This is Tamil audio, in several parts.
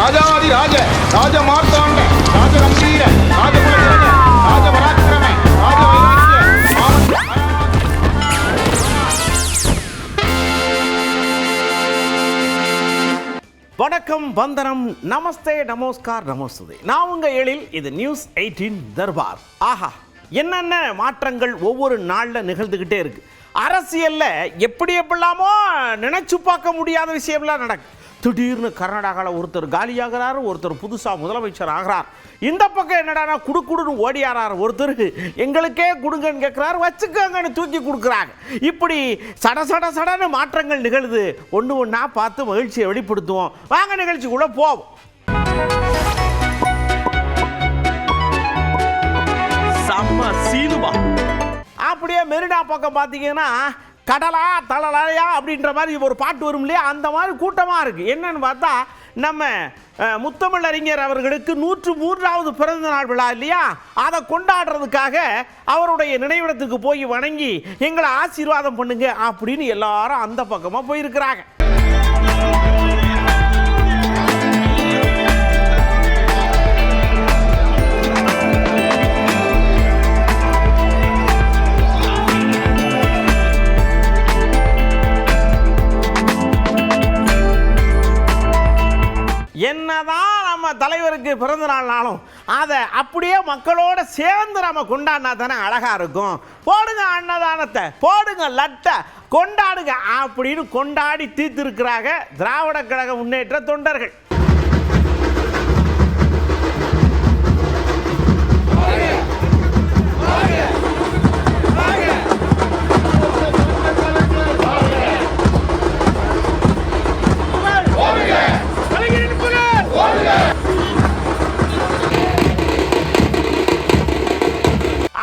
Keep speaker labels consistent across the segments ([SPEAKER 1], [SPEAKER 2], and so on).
[SPEAKER 1] ராஜாதி ராஜ ராஜ மார்த்தாண்ட ராஜ கம்பீர ராஜ குலஜன ராஜ பராக்கிரம ராஜ வைராக்கிய.
[SPEAKER 2] வணக்கம், வந்தனம், நமஸ்தே, நமஸ்கார், நமஸ்தே. நான் உங்க எழில். இது நியூஸ் 18 தர்பார். ஆஹா, என்னென்ன மாற்றங்கள் ஒவ்வொரு நாளில் நிகழ்ந்துக்கிட்டே இருக்கு. அரசியல்ல எப்படிலாமோ நினைச்சு பார்க்க முடியாத விஷயம்லாம் நடக்கு. திடீர்னு கர்நாடகாவில் ஒருத்தர் காலியாகிறார், ஒருத்தர் புதுசாக முதலமைச்சர் ஆகிறார். இந்த பக்கம் என்னடானா குடுன்னு ஓடியாரார் ஒருத்தர், எங்களுக்கே கொடுங்கன்னு கேட்குறாரு, வச்சுக்கோங்கன்னு தூக்கி கொடுக்குறாங்க. இப்படி சடன்னு மாற்றங்கள் நிகழுது. ஒன்று ஒன்றா பார்த்து மகிழ்ச்சியை வெளிப்படுத்துவோம். வாங்க நிகழ்ச்சிக்குள்ளே போவோம். செம்ம சீனுவா. அப்படியே மெரினா பக்கம் பார்த்தீங்கன்னா கடலா தளலாயா அப்படின்ற மாதிரி ஒரு பாட்டு வரும் இல்லையா, அந்த மாதிரி கூட்டமாக இருக்குது. என்னன்னு பார்த்தா நம்ம முத்தமிழறிஞர் அவர்களுக்கு 103வது பிறந்த நாள் விழா இல்லையா, அதை கொண்டாடுறதுக்காக அவருடைய நினைவிடத்துக்கு போய் வணங்கி எங்களை ஆசீர்வாதம் பண்ணுங்க அப்படின்னு எல்லாரும் அந்த பக்கமாக போயிருக்கிறாங்க. என்னதான் நம்ம தலைவருக்கு பிறந்த நாள்னாலும் அதை அப்படியே மக்களோட சேர்ந்து நம்ம கொண்டாடினா தானே அழகா இருக்கும். போடுங்க அன்னதானத்தை, போடுங்க லட்டை, கொண்டாடுங்க அப்படின்னு கொண்டாடி தீர்த்திருக்கிறாங்க திராவிட கழக முன்னேற்ற தொண்டர்கள்.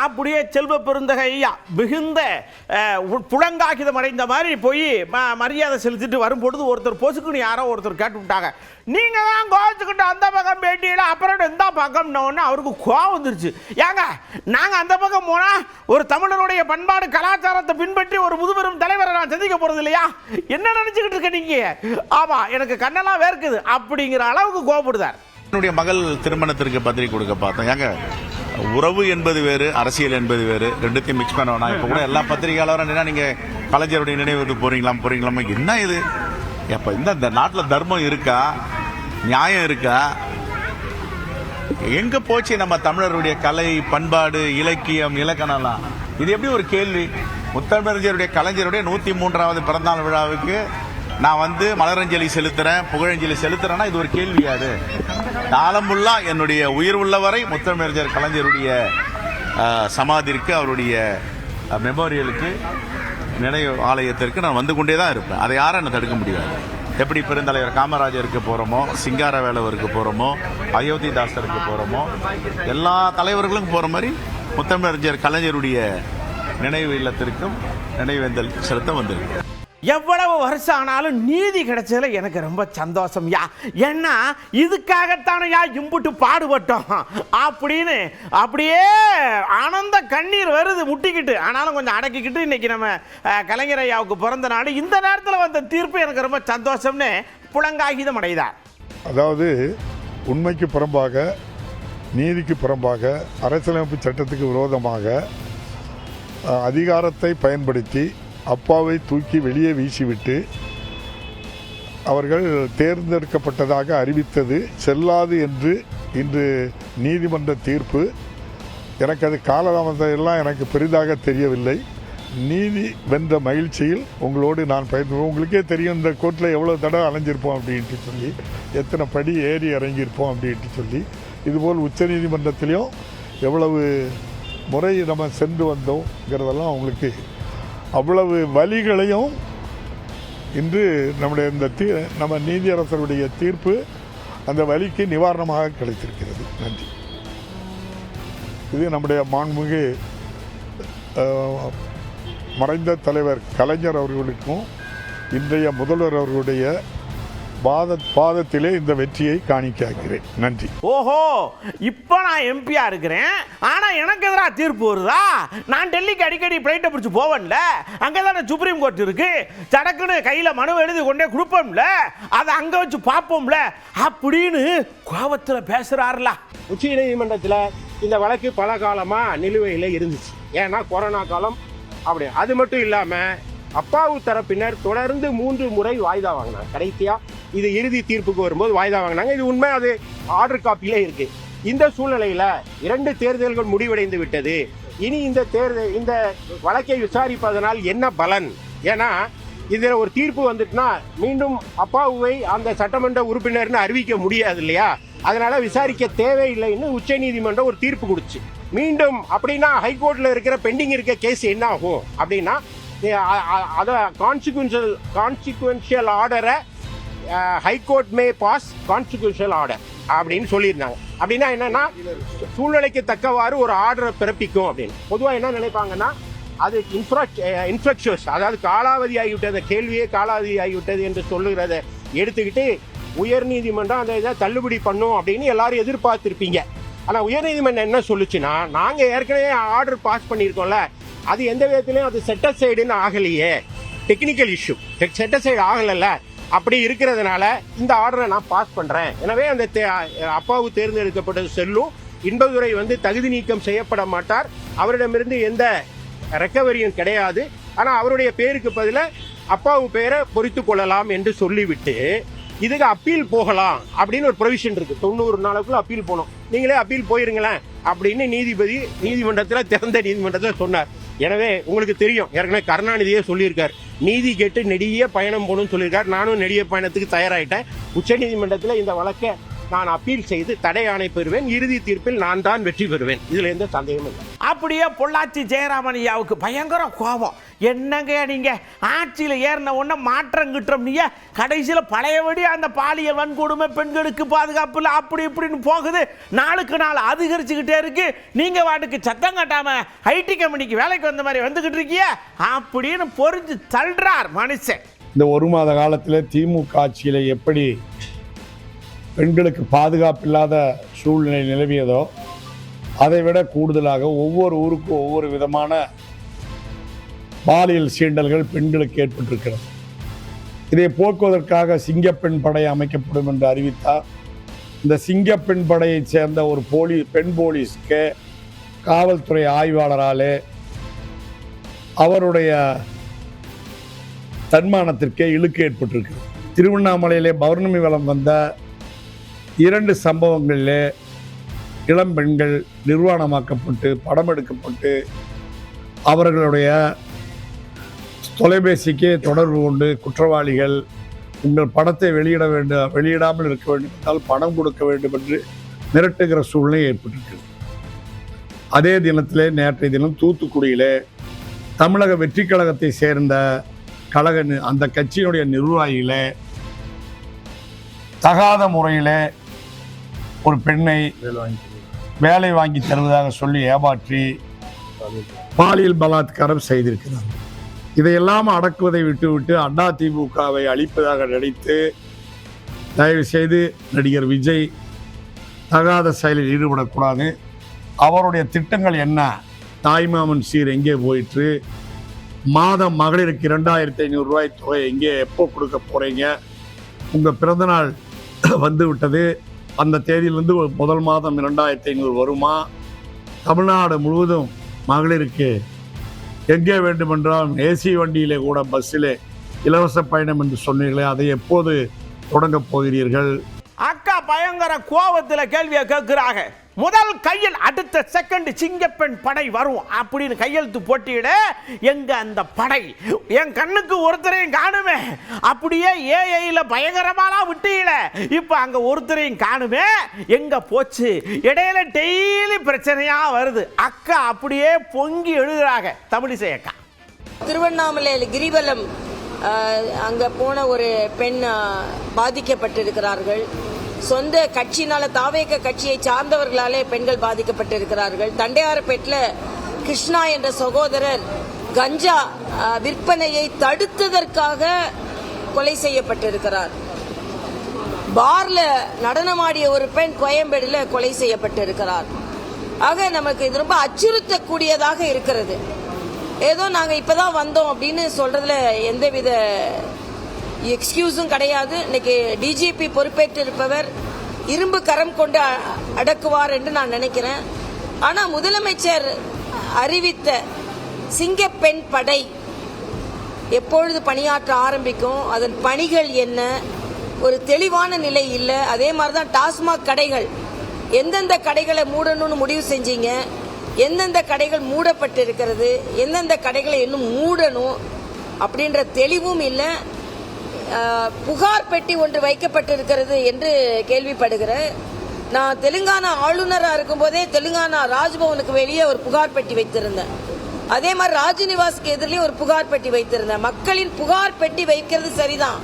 [SPEAKER 2] அப்படியே செல்வ பெருந்தகை ஐயா மிகுந்த புலங்காகிதம் அடைந்த மாதிரி போய் மரியாதை செலுத்திட்டு வரும்பொழுது ஒருத்தர் பொசுக்குன்னு யாரோ ஒருத்தர் கேட்டு விட்டாங்க, நீங்கள் தான் கோவச்சுக்கிட்டு அந்த பக்கம் பேட்டியில் அப்புறம் எந்த பக்கம்னு அவருக்கு கோவம் வந்துருச்சு. ஏங்க, நாங்கள் அந்த பக்கம் போனால் ஒரு தமிழனுடைய பண்பாடு கலாச்சாரத்தை பின்பற்றி ஒரு முதுபெரும் தலைவரை நான் சந்திக்க போகிறது இல்லையா, என்ன நினச்சிக்கிட்டு இருக்க நீங்கள்? ஆமாம், எனக்கு கண்ணெல்லாம் வேர்க்குது அப்படிங்கிற அளவுக்கு கோவப்படுதார்.
[SPEAKER 3] என்னுடைய மகள் திருமணத்திற்கு பத்திரிகை கொடுக்க பார்த்தோம். ஏங்க, உறவு என்பது வேறு, அரசியல் என்பது வேறு, ரெண்டுத்தையும் மிக்ஸ் பண்ண வேணாம். இப்போ கூட எல்லா பத்திரிகையாளரும் என்ன நீங்க கலைஞருடைய நினைவுக்கு போறீங்களாமா என்ன இது? எப்ப இந்த நாட்டில் தர்மம் இருக்கா, நியாயம் இருக்கா? எங்க போச்சு நம்ம தமிழருடைய கலை, பண்பாடு, இலக்கியம், இலக்கணம்லாம்? இது எப்படி ஒரு கேள்வி? முத்தமிழறிஞருடைய கலைஞருடைய 103வது பிறந்தநாள் விழாவுக்கு நான் மலரஞ்சலி செலுத்துறேன், புகழஞ்சலி செலுத்துறேன்னா இது ஒரு கேள்வியாது? காலமுள்ளா என்னுடைய உயிர் உள்ளவரை முத்தமிழறிஞர் கலைஞருடைய சமாதிற்கு, அவருடைய மெமோரியலுக்கு, நினைவு ஆலயத்திற்கு நான் வந்து கொண்டே தான் இருப்பேன். அதை யாரும் என்ன தடுக்க முடியாது. எப்படி பெருந்தலைவர் காமராஜருக்கு போகிறோமோ, சிங்காரவேலவருக்கு போகிறோமோ, அயோத்திதாசருக்கு போகிறோமோ, எல்லா தலைவர்களுக்கும் போகிற மாதிரி முத்தமிழறிஞர் கலைஞருடைய நினைவு இல்லத்திற்கும் நினைவேந்தல் செலுத்த வந்திருக்கு.
[SPEAKER 2] எவ்வளவு வருஷம் ஆனாலும் நீதி கிடைச்சதுல எனக்கு ரொம்ப சந்தோஷம் யா. ஏன்னா இதுக்காகத்தானே யா இம்புட்டு பாடுபட்டோம் அப்படின்னு அப்படியே ஆனந்த கண்ணீர் வருது முட்டிக்கிட்டு. ஆனாலும் கொஞ்சம் அடக்கிக்கிட்டு இன்னைக்கு நம்ம கலைஞர் ஐயாவுக்கு பிறந்த நாடு, இந்த நேரத்தில் வந்த தீர்ப்பு எனக்கு ரொம்ப சந்தோஷம்னு புலங்காகிதம் அடைந்தார்.
[SPEAKER 4] அதாவது உண்மைக்கு புறம்பாக, நீதிக்கு புறம்பாக, அரசியலமைப்பு சட்டத்துக்கு விரோதமாக அதிகாரத்தை பயன்படுத்தி அப்பாவை தூக்கி வெளியே வீசிவிட்டு அவர்கள் தேர்ந்தெடுக்கப்பட்டதாக அறிவித்தது செல்லாது என்று இன்று நீதிமன்ற தீர்ப்பு. எனக்கு அது காலதாமதம் எல்லாம் எனக்கு பெரிதாக தெரியவில்லை. நீதி வென்ற மகிழ்ச்சியில் உங்களோடு நான் பயந்து, உங்களுக்கே தெரியும் இந்த கோர்ட்டில் எவ்வளோ தடவை அலைஞ்சிருப்போம் அப்படின்ட்டு சொல்லி, எத்தனை படி ஏறி இறங்கியிருப்போம் அப்படின்ட்டு சொல்லி, இதுபோல் உச்ச நீதிமன்றத்திலையும் எவ்வளவு முறை நம்ம சென்று வந்தோங்கிறதெல்லாம் உங்களுக்கு அவ்வளவு வலிகளையும் இன்று நம்முடைய இந்த நம்ம நீதியரசருடைய தீர்ப்பு அந்த வலிக்கு நிவாரணமாக கிடைத்திருக்கிறது. நன்றி. இது நம்முடைய மாண்புமிகு மறைந்த தலைவர் கலைஞர் அவர்களுக்கும் இன்றைய முதல்வர் அவர்களுடைய பாதத்திலே இந்த வெற்றியை காணிக்காக்கிறேன். நன்றி.
[SPEAKER 2] ஓஹோ, இப்போ நான் எம்பியா இருக்கிறேன், ஆனா எனக்கு எதிராக தீர்ப்பு வருதா? நான் டெல்லிக்கு அடிக்கடி பிளைட்டை பிடிச்சி போவேன்ல, அங்கே தானே சுப்ரீம் கோர்ட் இருக்கு, சடக்குன்னு கையில் மனு எழுதி கொண்டே கொடுப்போம்ல, அதை அங்கே வச்சு பார்ப்போம்ல அப்படின்னு கோபத்தில் பேசுறாருல.
[SPEAKER 5] உச்ச நீதிமன்றத்தில் இந்த வழக்கு பல காலமாக நிலுவையில் இருந்துச்சு. ஏன்னா கொரோனா காலம் அப்படி. அது மட்டும் இல்லாமல் அப்பாவு தரப்பினர் தொடர்ந்து 3 முறை வாய்தா வாங்கினாங்க. கடைசியாக இது இறுதி தீர்ப்புக்கு வரும்போது வாய்தா வாங்கினாங்க. இது உண்மை, அது ஆர்டர் காப்பியிலே இருக்கு. இந்த சூழ்நிலையில் 2 தேர்தல்கள் முடிவடைந்து விட்டது. இனி இந்த வழக்கை விசாரிப்பதனால் என்ன பலன்? ஏன்னா இதில் ஒரு தீர்ப்பு வந்துட்டுனா மீண்டும் அப்பாவுவை அந்த சட்டமன்ற உறுப்பினர்னு அறிவிக்க முடியாது இல்லையா? அதனால விசாரிக்க தேவையில்லைன்னு உச்ச நீதிமன்றம் ஒரு தீர்ப்பு கொடுச்சு. மீண்டும் அப்படின்னா ஹைகோர்ட்ல இருக்கிற பெண்டிங் இருக்க கேஸ் என்ன ஆகும் அப்படின்னா, அதை கான்சிக்வென்ஷியல் ஆர்டரை ஹைகோர்ட் மே பாஸ் கான்சிக்வென்ஷியல் ஆர்டர் அப்படின்னு சொல்லியிருந்தாங்க. அப்படின்னா என்னன்னா, சூழ்நிலைக்கு தக்கவாறு ஒரு ஆர்டரை பிறப்பிக்கும் அப்படின்னு. பொதுவாக என்ன நினைப்பாங்கன்னா, அது இன்ஃப்ளக்ஷுவஸ், அதாவது காலாவதி ஆகிவிட்டது, அந்த கேள்வியே காலாவதி ஆகிவிட்டது என்று சொல்லுகிறத எடுத்துக்கிட்டு உயர்நீதிமன்றம் அந்த இதை தள்ளுபடி பண்ணும் அப்படின்னு எல்லாரும் எதிர்பார்த்துருப்பீங்க. ஆனால் உயர்நீதிமன்றம் என்ன சொல்லுச்சுன்னா, நாங்கள் ஏற்கனவே ஆர்டர் பாஸ் பண்ணியிருக்கோம்ல, அது எந்த விதத்திலையும் அது செட்டசைடுன்னு ஆகலையே, டெக்னிக்கல் இஷ்யூ செட்டசைடு ஆகலைல்ல, அப்படி இருக்கிறதுனால இந்த ஆர்டரை நான் பாஸ் பண்ணுறேன். எனவே அந்த அப்பாவு தேர்ந்தெடுக்கப்பட்டது செல்லும். இன்பதுரை தகுதி நீக்கம் செய்யப்பட மாட்டார், அவரிடமிருந்து எந்த ரெக்கவரியும் கிடையாது. ஆனால் அவருடைய பேருக்கு பதிலாக அப்பாவு பேரை பொறித்து கொள்ளலாம் என்று சொல்லிவிட்டு இதுக்கு அப்பீல் போகலாம் அப்படின்னு ஒரு ப்ரொவிஷன் இருக்கு. 90 நாளுக்குள்ள அப்பீல் போகணும். நீங்களே அப்பீல் போயிருங்களேன் அப்படின்னு நீதிமன்றத்தில் திறந்த நீதிமன்றத்தில் சொன்னார். எனவே உங்களுக்கு தெரியும், ஏற்கனவே கருணாநிதியே சொல்லியிருக்கார், நீதி கேட்டு நெடிய பயணம் போகணும்னு சொல்லியிருக்கார். நானும் நெடிய பயணத்துக்கு தயாராகிட்டேன். உச்ச நீதிமன்றத்தில் இந்த வழக்கை நான் அப்பீல் செய்து தடை ஆணை பெறுவேன். இறுதி தீர்ப்பில் நான் தான் வெற்றி பெறுவேன். இதுல எந்த சந்தேகமும் இல்லை.
[SPEAKER 2] அப்படியே பொள்ளாச்சி ஜெயராமனியாவுக்கு பயங்கர கோபம். என்னங்க நீங்க ஆட்சியில் ஏறின உடனே மாற்றம் கிட்டோம், நீங்க கடைசியில் பழையபடி அந்த பாலியல் வன்கொடுமை, பெண்களுக்கு பாதுகாப்பு இல்லை, அப்படி இப்படின்னு போகுது, நாளுக்கு நாள் அதிகரிச்சுக்கிட்டே இருக்கு. நீங்க வாட்டுக்கு சத்தம் கட்டாம ஐடி கம்பெனிக்கு வேலைக்கு வந்த மாதிரி வந்துகிட்டு இருக்கிய அப்படின்னு பொறிஞ்சு தள்ளுறார் மனுஷன்.
[SPEAKER 6] இந்த 1 மாத காலத்தில் திமுக ஆட்சியில் எப்படி பெண்களுக்கு பாதுகாப்பு இல்லாத சூழ்நிலை நிலவியதோ அதை விட கூடுதலாக ஒவ்வொரு ஊருக்கும் ஒவ்வொரு விதமான பாலியல் சீண்டல்கள் பெண்களுக்கு ஏற்பட்டிருக்கிறது. இதை போக்குவதற்காக சிங்கப்பெண் படை அமைக்கப்படும் என்று அறிவித்தார். இந்த சிங்கப்பெண் படையைச் சேர்ந்த ஒரு பெண் போலீஸ்க்கு காவல்துறை ஆய்வாளராலே அவருடைய தன்மானத்திற்கே இழுக்கு ஏற்பட்டிருக்கிறது. திருவண்ணாமலையிலே பௌர்ணமி வலம் வந்த 2 சம்பவங்களிலே இளம் பெண்கள் நிர்வாணமாக்கப்பட்டு படம் எடுக்கப்பட்டு அவர்களுடைய தொலைபேசிக்கு தொடர்பு கொண்டு குற்றவாளிகள் உங்கள் படத்தை வெளியிடாமல் இருக்க வேண்டும் என்றால் பணம் கொடுக்க வேண்டும் என்று மிரட்டுகிற சூழ்நிலை ஏற்பட்டிருக்கிறது. அதே தினத்திலே நேற்றைய தினம் தூத்துக்குடியிலே தமிழக வெற்றி கழகத்தை சேர்ந்த அந்த கட்சியினுடைய நிர்வாகிகளே தகாத முறையில் ஒரு பெண்ணை வேலை வாங்கி தருவதாக சொல்லி ஏமாற்றி பாலியல் பலாத்காரம் செய்திருக்கிறார். இதையெல்லாம் அடக்குவதை விட்டுவிட்டு அதிமுகவை அழிப்பதாக நினைத்து தயவு செய்து நடிகர் விஜய் தகாத செயலில் ஈடுபடக்கூடாது. அவருடைய திட்டங்கள் என்ன? தாய்மாமன் சீர் எங்கே போயிற்று? மாதம் மகளிருக்கு 2500 ரூபாய் தொகை எங்கே எப்போ கொடுக்க போகிறீங்க? உங்கள் பிறந்தநாள் வந்து விட்டது, அந்த தேதியிலிருந்து முதல் மாதம் 2500 வருமா? தமிழ்நாடு முழுவதும் மகளிருக்கு எங்கே வேண்டுமென்றால் ஏசி வண்டியிலே கூட பஸ்ஸிலே இலவச பயணம் என்று சொன்னீர்களே, அதை எப்போது தொடங்கப் போகிறீர்கள்?
[SPEAKER 2] அக்கா பயங்கர கோபத்தில் கேள்வியை கேட்கிறாங்க. முதல் கையில் அடுத்த செகண்ட் சிங்கப்பெண் படை வரும் அப்படின்னு கையெழுத்து போட்டியிட எங்க அந்த படை? என் கண்ணுக்கு ஒருத்தரையும் காணுமே. அப்படியே ஏஐல பயங்கரமாலாம் விட்டீங்கள, இப்ப அங்க ஒருத்தரையும் காணுமே, எங்க போச்சு? இடையில டெய்லி பிரச்சனையா வருது. அக்கா அப்படியே பொங்கி எழுதுறாங்க. தமிழிசை அக்கா
[SPEAKER 7] திருவண்ணாமலையில் கிரிவலம் அங்க போன ஒரு பெண் பாதிக்கப்பட்டிருக்கிறார்கள். சொந்த கட்சினால தாவேக கட்சியை சார்ந்தவர்களாலே பெண்கள் பாதிக்கப்பட்டிருக்கிறார்கள். தண்டையார்பேட்டில் கிருஷ்ணா என்ற சகோதரர் கஞ்சா விற்பனையை தடுத்ததற்காக கொலை செய்யப்பட்டிருக்கிறார். பார்ல நடனமாடிய ஒரு பெண் கோயம்பேடுல கொலை செய்யப்பட்டிருக்கிறார். ஆக நமக்கு இது ரொம்ப அச்சுறுத்தக்கூடியதாக இருக்கிறது. ஏதோ நாங்க இப்பதான் வந்தோம் அப்படின்னு சொல்றதுல எந்தவித எக்ஸ்கியூஸும் கிடையாது. இன்னைக்கு டிஜிபி பொறுப்பேற்று இருப்பவர் இரும்பு கரம் கொண்டு அடக்குவார் என்று நான் நினைக்கிறேன். ஆனா முதலமைச்சர் அறிவித்த சிங்கப்பெண் படை எப்பொழுது பணியாற்ற ஆரம்பிக்கும், அதன் பணிகள் என்ன, ஒரு தெளிவான நிலை இல்லை. அதே மாதிரிதான் டாஸ்மாக் கடைகள், எந்தெந்த கடைகளை மூடணும்னு முடிவு செஞ்சீங்க, எந்தெந்த கடைகள் மூடப்பட்டிருக்கிறது, எந்தெந்த கடைகளை இன்னும் மூடணும் அப்படின்ற தெளிவும் இல்லை. புகார் பெட்டி ஒன்று வைக்கப்பட்டிருக்கிறது என்று கேள்விப்படுகிறேன். நான் தெலுங்கானா ஆளுநராக இருக்கும்போதே தெலுங்கானா ராஜ்பவனுக்கு வெளியே ஒரு புகார் பெட்டி வைத்திருந்தேன். அதே மாதிரி ராஜ்நிவாஸுக்கு எதிரிலே ஒரு புகார் பெட்டி வைத்திருந்தேன். மக்களின் புகார் பெட்டி வைக்கிறது சரிதான்,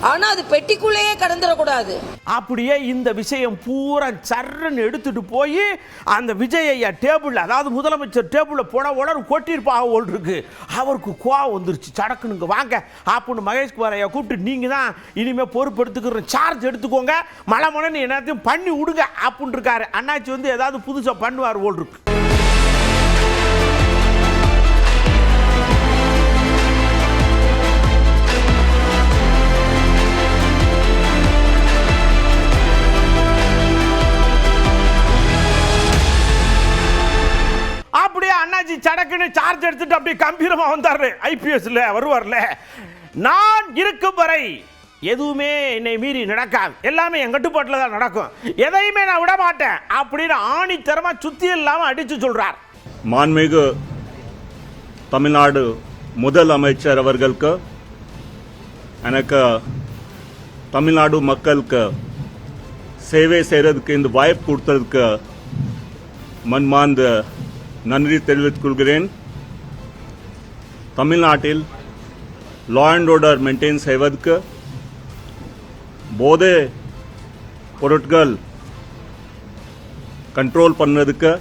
[SPEAKER 7] ஆனா அது பெட்டிக்குள்ளேயே கடந்துடக்கூடாது.
[SPEAKER 2] அப்படியே இந்த விஷயம் பூரா சர்ன்னு எடுத்துட்டு போய் அந்த விஜய் ஐயா டேபிள், அதாவது முதலமைச்சர் டேபிள்ல போட உடனே கொட்டிருப்பாக ஓல் இருக்கு. அவருக்கு கோவம் வந்துருச்சு. சடக்குனுங்க வாங்க அப்படின்னு மகேஷ்குமார் ஐயா கூப்பிட்டு, நீங்க தான் இனிமே பொறுப்பெடுத்துக்கிற சார்ஜ் எடுத்துக்கோங்க, மழை மழைன்னு எல்லாத்தையும் பண்ணி விடுங்க அப்படின்னு இருக்காரு. அண்ணாச்சி வந்து ஏதாவது புதுசா பண்ணுவார் ஓல் இருக்கு. அப்படியே அண்ணாச்சி சடக்குன்னு சார்ஜ் எடுத்துட்டு அப்படியே கம்பீரமா வந்தாரு. ஐபிஎஸ்ல வருவார்ல, நான் இருக்கும் வரை எதுவுமே என்னை மீறி நடக்காது, எல்லாமே என் கட்டுப்பாட்டில் தான் நடக்கும், எதையுமே நான் விட மாட்டேன் அப்படின்னு ஆணித்தரமா சுத்தி இல்லாம அடிச்சு சொல்றார்.
[SPEAKER 8] மாண்புமிகு தமிழ்நாடு முதல் அமைச்சர் அவர்களுக்கு, எனக்கு தமிழ்நாடு மக்களுக்கு சேவை செய்யறதுக்கு இந்த வாய்ப்பு கொடுத்ததுக்கு மன்மார்ந்த நன்றி தெரிவித்துக் கொள்கிறேன். தமிழ்நாட்டில் லா அண்ட் ஆர்டர் மெயின்டைன் செய்வதற்கு, போதை பொருட்கள் கண்ட்ரோல் பண்ணதுக்கு,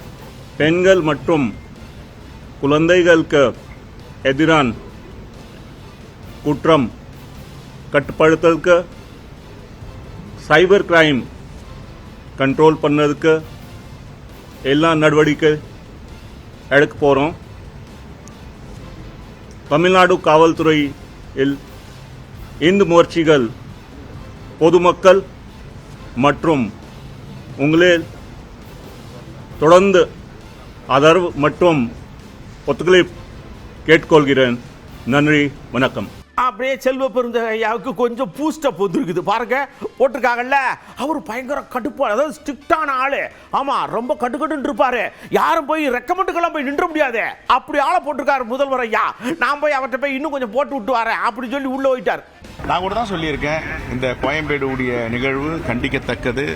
[SPEAKER 8] பெண்கள் மற்றும் குழந்தைகளுக்கு எதிரான குற்றம் கட்டுப்படுத்துறதுக்கு, சைபர் கிரைம் கண்ட்ரோல் பண்ணதுக்கு எல்லா நடவடிக்கை எடுக்க போகிறோம். தமிழ்நாடு காவல்துறையில் இந்த முயற்சிகள் பொதுமக்கள் மற்றும் உங்களே தொடர்ந்து ஆதரவு மற்றும் ஒத்துழைப்பு கேட்டுக்கொள்கிறேன். நன்றி, வணக்கம்.
[SPEAKER 2] அப்படியே செல்வ பெருந்த ஐயாவுக்கு கொஞ்சம் பூஸ்டப் வந்துருக்குது பாருங்க, போட்டிருக்காங்கல்ல. அவர் பயங்கர கடுப்பா, அதாவது ஸ்ட்ரிக்டான ஆளு. ஆமா, ரொம்ப கட்டுக்கட்டுன்னு இருப்பாரு. யாரும் போய் ரெக்கமெண்டுக்கெல்லாம் போய் நின்ற முடியாது, அப்படி ஆளை போட்டிருக்காரு முதல்வர் ஐயா. நான் போய் அவர்கிட்ட போய் இன்னும் கொஞ்சம் போட்டு விட்டு வரேன் அப்படி சொல்லி உள்ள போயிட்டார்.
[SPEAKER 3] நான் கூட தான் சொல்லியிருக்கேன், இந்த கோயம்பேடுடைய நிகழ்வு கண்டிக்கத்தக்கது,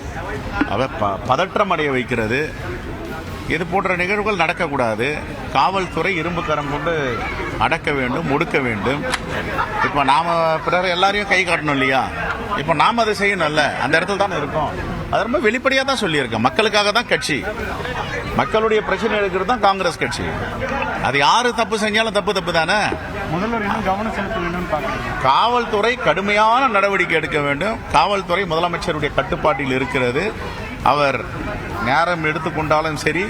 [SPEAKER 3] பதற்றம் அடைய வைக்கிறது. இது போன்ற நிகழ்வுகள் நடக்கக்கூடாது. காவல்துறை இரும்பு கரம் கொண்டு அடக்க வேண்டும், ஒடுக்க வேண்டும். இப்போ நாம் பிறர் எல்லாரையும் கை காட்டணும் இல்லையா? இப்போ நாம் அதை செய்யணும்ல, அந்த இடத்துல தானே இருக்கோம். அது ரொம்ப வெளிப்படையாக தான் சொல்லியிருக்கேன். மக்களுக்காக தான் கட்சி, மக்களுடைய பிரச்சனை எடுக்கிறது தான் காங்கிரஸ் கட்சி. அது யாரு தப்பு செஞ்சாலும் தப்பு தானே.
[SPEAKER 9] முதல்வர் இன்னும் கவனம் செலுத்த வேண்டும்.
[SPEAKER 3] காவல்துறை கடுமையான நடவடிக்கை எடுக்க வேண்டும். காவல்துறை முதலமைச்சருடைய கட்டுப்பாட்டில் இருக்கிறது. அவர் நேரம் எடுத்துக்கொண்டாலும் சரி,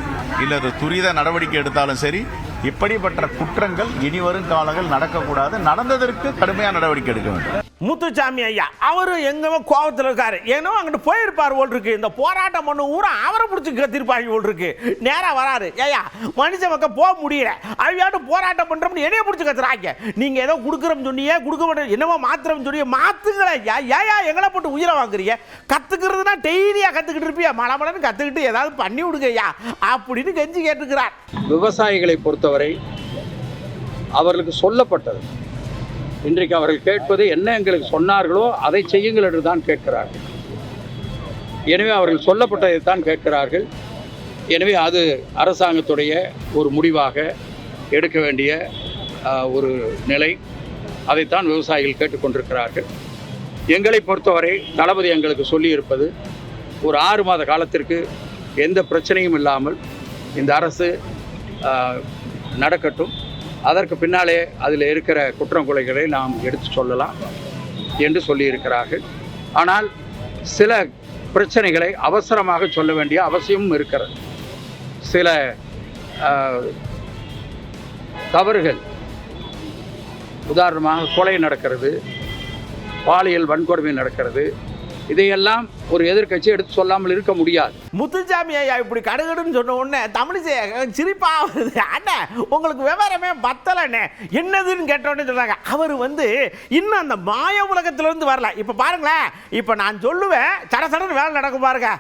[SPEAKER 3] இல்லது துரித நடவடிக்கை எடுத்தாலும் சரி, இப்படிப்பட்ட குற்றங்கள் இனி வரும் காலங்கள் நடக்கக்கூடாது. நடந்ததற்கு கடுமையான நடவடிக்கை எடுக்க வேண்டும்.
[SPEAKER 2] முத்துசாமி ஐயா அவரு எங்கோ கோபத்தில் இருக்காரு. ஏன்னோ அங்கிட்டு போயிருப்பார் போல் இருக்கு. இந்த போராட்டம் பண்ண ஊரா அவரை பிடிச்சி கத்திருப்பாங்க போல் இருக்கு. நேரா வராரு, ஏயா மனுஷ மக்கள் போக முடியல, அவையாட்டு போராட்டம் பண்றோம்னு என்னைய பிடிச்சி கத்துறாங்க. நீங்க ஏதோ கொடுக்குறோம் சொன்னீங்க, கொடுக்க மாட்டேன், என்னவோ மாத்திரம் சொன்னீங்க, மாத்துங்களா ஏயா எங்களை போட்டு உயிரை வாங்குறீங்க? கத்துக்கிறதுனா டெய்லியா கத்துக்கிட்டு இருப்பியா, மலமலன்னு கத்துக்கிட்டு ஏதாவது பண்ணி விடுங்க ஐயா அப்படின்னு கெஞ்சி கேட்டுக்கிறார்.
[SPEAKER 10] விவசாயிகளை பொறுத்தவரை அவர்களுக்கு சொல்லப்பட்டது, இன்றைக்கு அவர்கள் கேட்பது என்ன எங்களுக்கு சொன்னார்களோ அதை செய்யுங்கள் என்று தான் கேட்கிறார்கள். எனவே அவர்கள் சொல்லப்பட்டதை தான் கேட்கிறார்கள். எனவே அது அரசாங்கத்துடைய ஒரு முடிவாக எடுக்க வேண்டிய ஒரு நிலை. அதைத்தான் விவசாயிகள் கேட்டுக்கொண்டிருக்கிறார்கள். எங்களை பொறுத்தவரை தளபதி எங்களுக்கு சொல்லியிருப்பது, ஒரு 6 மாத காலத்திற்கு எந்த பிரச்சனையும் இல்லாமல் இந்த அரசு நடக்கட்டும், அதற்கு பின்னாலே அதில் இருக்கிற குற்றம் குறைகளை நாம் எடுத்து சொல்லலாம் என்று சொல்லியிருக்கிறார்கள். ஆனால் சில பிரச்சனைகளை அவசரமாக சொல்ல வேண்டிய அவசியமும் இருக்கிறது. சில தவறுகள், உதாரணமாக கொலை நடக்கிறது, பாலியல் வன்கொடுமை நடக்கிறது, இதையெல்லாம் ஒரு எதிர்க்கட்சி எடுத்து சொல்லாமல் இருக்க முடியாது.
[SPEAKER 2] முத்துசாமி ஐயா இப்படி கடுகடுன்னு சொன்ன உடனே தமிழிசை சிரிப்பா வருது. அண்ணா உங்களுக்கு விவரமே பத்தலண்ணே, என்னதுன்னு கேட்டோன்னு சொல்றாங்க. அவர் இன்னும் அந்த மாய உலகத்திலிருந்து வரல. இப்போ பாருங்களேன், இப்போ நான் சொல்லுவேன் சடசடன்னு வேலை நடக்கும் பாருங்க.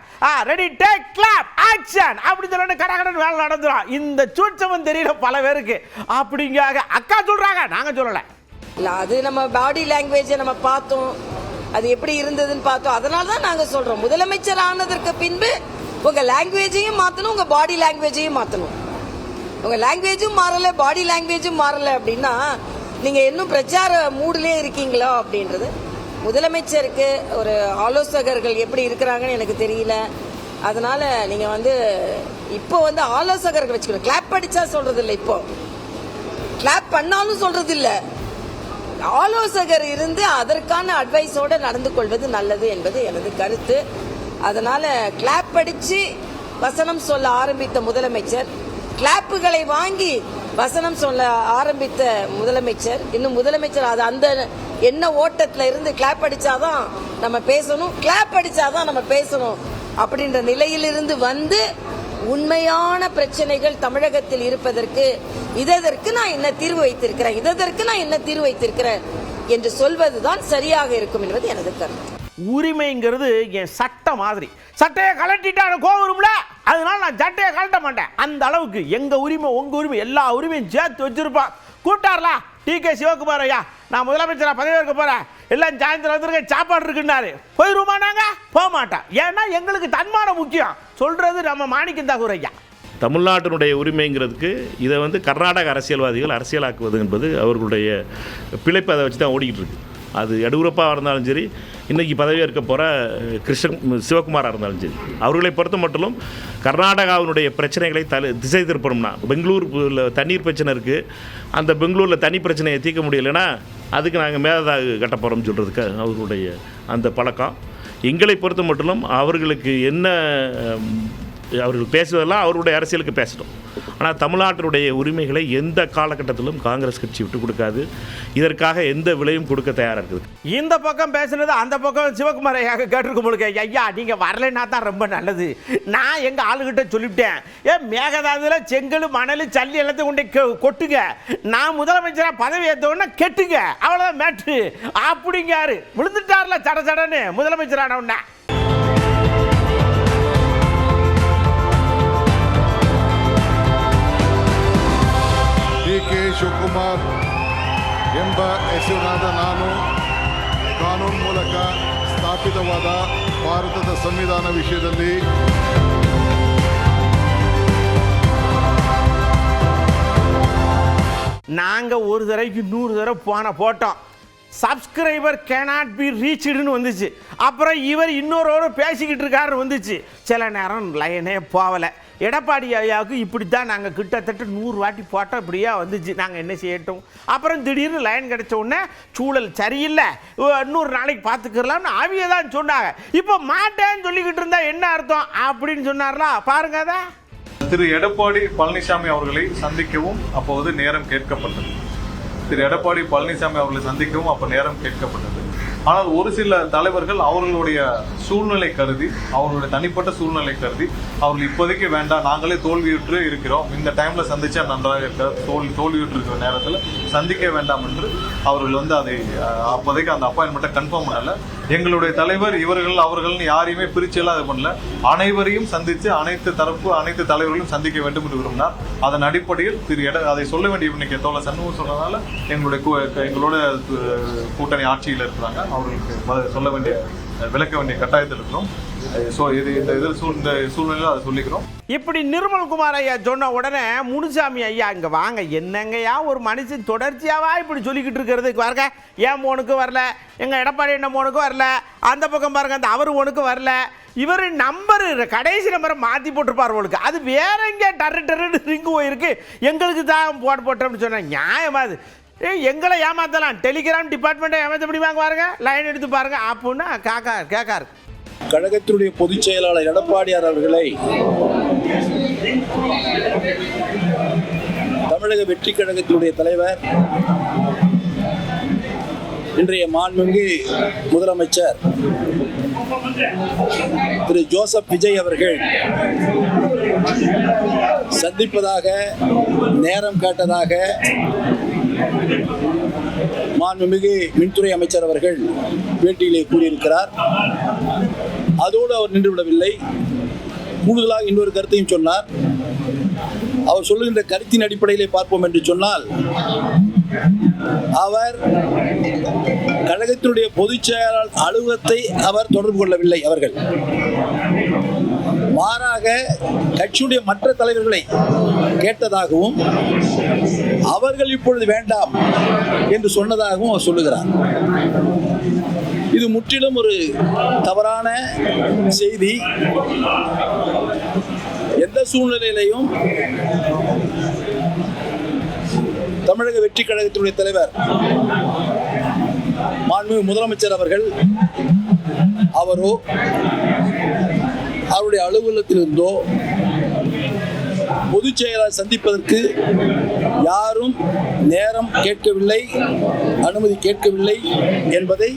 [SPEAKER 2] ரெடி டேக் கிளாப் ஆக்ஷன் அப்படி சொல்லணும், கடகடன்னு வேலை நடந்துடும். இந்த சூட்சமும் தெரியல பல பேருக்கு. அப்படிங்க அக்கா சொல்றாங்க, நாங்க சொல்லலை.
[SPEAKER 7] இல்லை, அது நம்ம பாடி லாங்குவேஜை நம்ம பார்த்தோம், அது எப்படி இருந்ததுன்னு பார்த்தோம். அதனால தான் நாங்கள் சொல்கிறோம், முதலமைச்சர் ஆனதற்கு பின்பு உங்கள் லாங்குவேஜையும் மாற்றணும், உங்கள் பாடி லாங்குவேஜையும் மாற்றணும். உங்கள் லாங்குவேஜும் மாறலை, பாடி லாங்குவேஜும் மாறலை அப்படின்னா நீங்கள் இன்னும் பிரச்சார மூடிலே இருக்கீங்களா அப்படின்றது. முதலமைச்சருக்கு ஒரு ஆலோசகர்கள் எப்படி இருக்கிறாங்கன்னு எனக்கு தெரியல. அதனால் நீங்கள் இப்போ ஆலோசகர்கள் வச்சுக்கணும். கிளாப் அடித்தா சொல்கிறது இல்லை, இப்போ கிளாப் பண்ணாலும் சொல்கிறது இல்லை. ஆலோசகர் இருந்து அதற்கான அட்வைஸோடு நடந்து கொள்வது நல்லது என்பது எனது கருத்து. அதனால கிளாப் அடிச்சு வசனம் சொல்ல ஆரம்பித்த முதலமைச்சர், கிளாப்புகளை வாங்கி வசனம் சொல்ல ஆரம்பித்த முதலமைச்சர், இன்னும் முதலமைச்சர் அது அந்த என்ன ஓட்டத்தில் இருந்து கிளாப் அடிச்சாதான் நம்ம பேசணும், கிளாப் அடிச்சாதான் நம்ம பேசணும் அப்படின்ற நிலையிலிருந்து உண்மையான பிரச்சனைகள் தமிழகத்தில் இருப்பதற்கு இதற்கு நான் என்ன தீர்வு வைத்திருக்கிறேன், இதற்கு நான் என்ன தீர்வு வைத்திருக்கிறேன் என்று சொல்வதுதான் சரியாக இருக்கும் என்பது எனது கருத்து.
[SPEAKER 2] உரிமைங்கிறது என் சட்டை மாதிரி. சட்டையை கலட்டிட்டான கோவரும்ல, அதனால நான் சட்டையை கலட்ட மாட்டேன். அந்த அளவுக்கு எங்க உரிமை உங்க உரிமை எல்லா உரிமையும் சேர்த்து வச்சிருப்பான். கூட்டார்ல டி.கே. சிவகுமார் ஐயா, நான் முதலமைச்சராக பதவியேற்க போறேன், எல்லாம் சாயந்தரம் வந்துருக்க சாப்பாடு இருக்குன்னாரு. போயிருமா? நாங்க போக மாட்டோம். ஏன்னா எங்களுக்கு தன்மானம் முக்கியம். சொல்றது நம்ம மாணிக்கம் தாகூர் ஐயா.
[SPEAKER 11] தமிழ்நாட்டினுடைய உரிமைங்கிறதுக்கு இதை கர்நாடக அரசியல்வாதிகள் அரசியலாக்குவது என்பது அவர்களுடைய பிழைப்பு. அதை வச்சு தான் ஓடிக்கிட்டு இருக்கு. அது எடியூரப்பாக இருந்தாலும் சரி, இன்றைக்கி பதவியேற்க போகிற சிவகுமாராக இருந்தாலும் சரி, அவர்களை பொறுத்த மட்டும் கர்நாடகாவினுடைய பிரச்சனைகளை திசை திருப்பணும்னா, பெங்களூரில் தண்ணீர் பிரச்சனை இருக்குது, அந்த பெங்களூரில் தனி பிரச்சனையை தீர்க்க முடியலைன்னா அதுக்கு நாங்கள் மேலதாக கட்ட போகிறோம்னு சொல்கிறதுக்கு அவர்களுடைய அந்த பழக்கம். எங்களை பொறுத்த மட்டும் அவர்களுக்கு என்ன அவர்கள் பேசுவதெல்லாம் அவருடைய அரசியலுக்கு பேசட்டும். ஆனால் தமிழ்நாட்டினுடைய உரிமைகளை எந்த காலகட்டத்திலும் காங்கிரஸ் கட்சி விட்டு கொடுக்காது. இதற்காக எந்த விலையும் கொடுக்க தயாராக இருக்குது.
[SPEAKER 2] இந்த பக்கம் பேசுனது அந்த பக்கம் சிவகுமார் ஐயா கேட்டிருக்கும் பொழுது, ஐயா நீங்கள் வரலைன்னா தான் ரொம்ப நல்லது, நான் எங்கள் ஆளுகிட்ட சொல்லிவிட்டேன், மேகதாதுல செங்கல் மணல் சல்லி எல்லாத்தையும் கொண்டு கொட்டுங்க, நான் முதலமைச்சராக பதவி ஏற்றோன்னா கெட்டுங்க, அவ்வளோதான் மேட்ரு அப்படிங்காரு. விழுந்துட்டார்ல சட சடன்னு முதலமைச்சரான உடனே.
[SPEAKER 4] ಡಿ.ಕೆ. ಶಿವಕುಮಾರ್ ಎಂಬ ಹೆಸರಿನಾದ ನಾನು ಕಾನೂನು ಮೂಲಕ ಸ್ಥಾಪಿತವಾದ ಭಾರತದ ಸಂವಿಧಾನ ವಿಷಯದಲ್ಲಿ
[SPEAKER 2] நாங்கள் ஒரு தடவைக்கு 100 தடவை போட்டோம். சப்ஸ்கிரைபர் கேனாட் பி ரீச்டுன்னு வந்துச்சு. அப்புறம் இவர் இன்னொரு பேசிக்கிட்டு இருக்காரு வந்துச்சு. சில நேரம் லைனே போகலை. எடப்பாடி ஐயாவுக்கு இப்படி தான் நாங்கள் கிட்டத்தட்ட 100 வாட்டி போட்டோம். இப்படியா வந்துச்சு. நாங்கள் என்ன செய்யட்டும்? அப்புறம் திடீர்னு லைன் கிடைச்ச உடனே சூழல் சரியில்லை, 100 நாளைக்கு பார்த்துக்கலாம்னு ஆவியை தான் சொன்னாங்க. இப்போ மாட்டேன்னு சொல்லிக்கிட்டு இருந்தா என்ன அர்த்தம் அப்படின்னு சொன்னார்ல, பாருங்க. அதை
[SPEAKER 9] திரு எடப்பாடி பழனிசாமி அவர்களை சந்திக்கவும் அப்போது நேரம் கேட்கப்பட்டது. திரு எடப்பாடி பழனிசாமி அவர்களை சந்திக்கவும் அப்போ நேரம் கேட்கப்பட்டது. ஆனால் ஒரு சில தலைவர்கள் அவர்களுடைய சூழ்நிலை கருதி, அவர்களுடைய தனிப்பட்ட சூழ்நிலை கருதி, அவர்கள் இப்போதைக்கு வேண்டாம், நாங்களே தோல்வியுற்று இருக்கிறோம், இந்த டைமில் சந்திச்சா நன்றாக இருக்க, தோல்வியுற்று இருக்கிற நேரத்தில் சந்திக்க வேண்டாம் என்று அவர்கள் அதை அப்போதைக்கு அந்த அப்பாயின்மெண்ட்டை கன்ஃபார்ம் பண்ணல. எங்களுடைய தலைவர் இவர்கள் அவர்கள்னு யாரையுமே பிரிச்செல்லாம் இது பண்ணல. அனைவரையும் சந்தித்து அனைத்து தலைவர்களையும் சந்திக்க வேண்டும் என்று விரும்பினார். அதன் அடிப்படையில் அதை சொல்ல வேண்டிய இன்னைக்கு தோழர் சண்முகம் சொன்னதால எங்களோட கூட்டணி ஆட்சியில் இருக்கிறாங்க, அவர்களுக்கு சொல்ல வேண்டிய விளக்க வேண்டிய கட்டாயத்தில் இருக்கிறோம். இந்த சூழ்நிலையில் அதை சொல்லிக்கிறோம்.
[SPEAKER 2] இப்படி நிர்மல்குமார் ஐயா சொன்ன உடனே முனுசாமி ஐயா இங்கே வாங்க, என்னங்கய்யா ஒரு மனுஷன் தொடர்ச்சியாவா இப்படி சொல்லிக்கிட்டு இருக்கிறது பாருங்க. ஏன் மோனுக்கு வரல, எங்கள் எடப்பாடி என்ன மோனுக்கு வரல, அந்த பக்கம் பாருங்க அந்த அவர் ஒனுக்கு வரல, இவர் நம்பர் கடைசி நம்பரை மாற்றி போட்டிருப்பார் உங்களுக்கு, அது வேற எங்கே டர்ன்னு ரிங்கு போயிருக்கு, எங்களுக்கு தான் போட்டோம்னு சொன்னேன். நியாயமாது எங்களை ஏமாத்தலாம், டெலிகிராம் டிபார்ட்மெண்ட்டை ஏமாற்ற முடியுமாங்க பாருங்க, லைன் எடுத்து பாருங்க அப்படின்னு கேட்காரு.
[SPEAKER 12] கழகத்தினுடைய பொதுச் செயலாளர் எடப்பாடியார் அவர்களை தமிழக வெற்றி கழகத்தினுடைய தலைவர் இன்றைய மாண்புமிகு முதலமைச்சர் திரு ஜோசப் விஜய் அவர்கள் சந்திப்பதாக நேரம் கேட்டதாக மாண்புமிகு மின்துறை அமைச்சர் அவர்கள் பேட்டியிலே கூறியிருக்கிறார். அதோடு அவர் நின்றுவிடவில்லை. கூடுதலாக இன்னொரு கருத்தையும் சொன்னார். அவர் சொல்லுகின்ற கருத்தின் அடிப்படையிலே பார்ப்போம் என்று சொன்னால், அவர் கழகத்தினுடைய பொதுச் செயலாளர் அலுவலகத்தை அவர் தொடர்பு கொள்ளவில்லை. அவர்கள் மாறாக கட்சியுடைய மற்ற தலைவர்களை கேட்டதாகவும் அவர்கள் இப்பொழுது வேண்டாம் என்று சொன்னதாகவும் அவர் சொல்லுகிறார். இது முற்றிலும் ஒரு தவறான செய்தி. எந்த சூழ்நிலையிலையும் தமிழக வெற்றி கழகத்தினுடைய தலைவர் மாண்புமிகு முதலமைச்சர் அவர்கள் அவரோ அவருடைய அலுவலகத்திலிருந்தோ பொதுச் செயலாளர் சந்திப்பதற்கு யாரும் நேரம் கேட்கவில்லை, அனுமதி கேட்கவில்லை என்பதை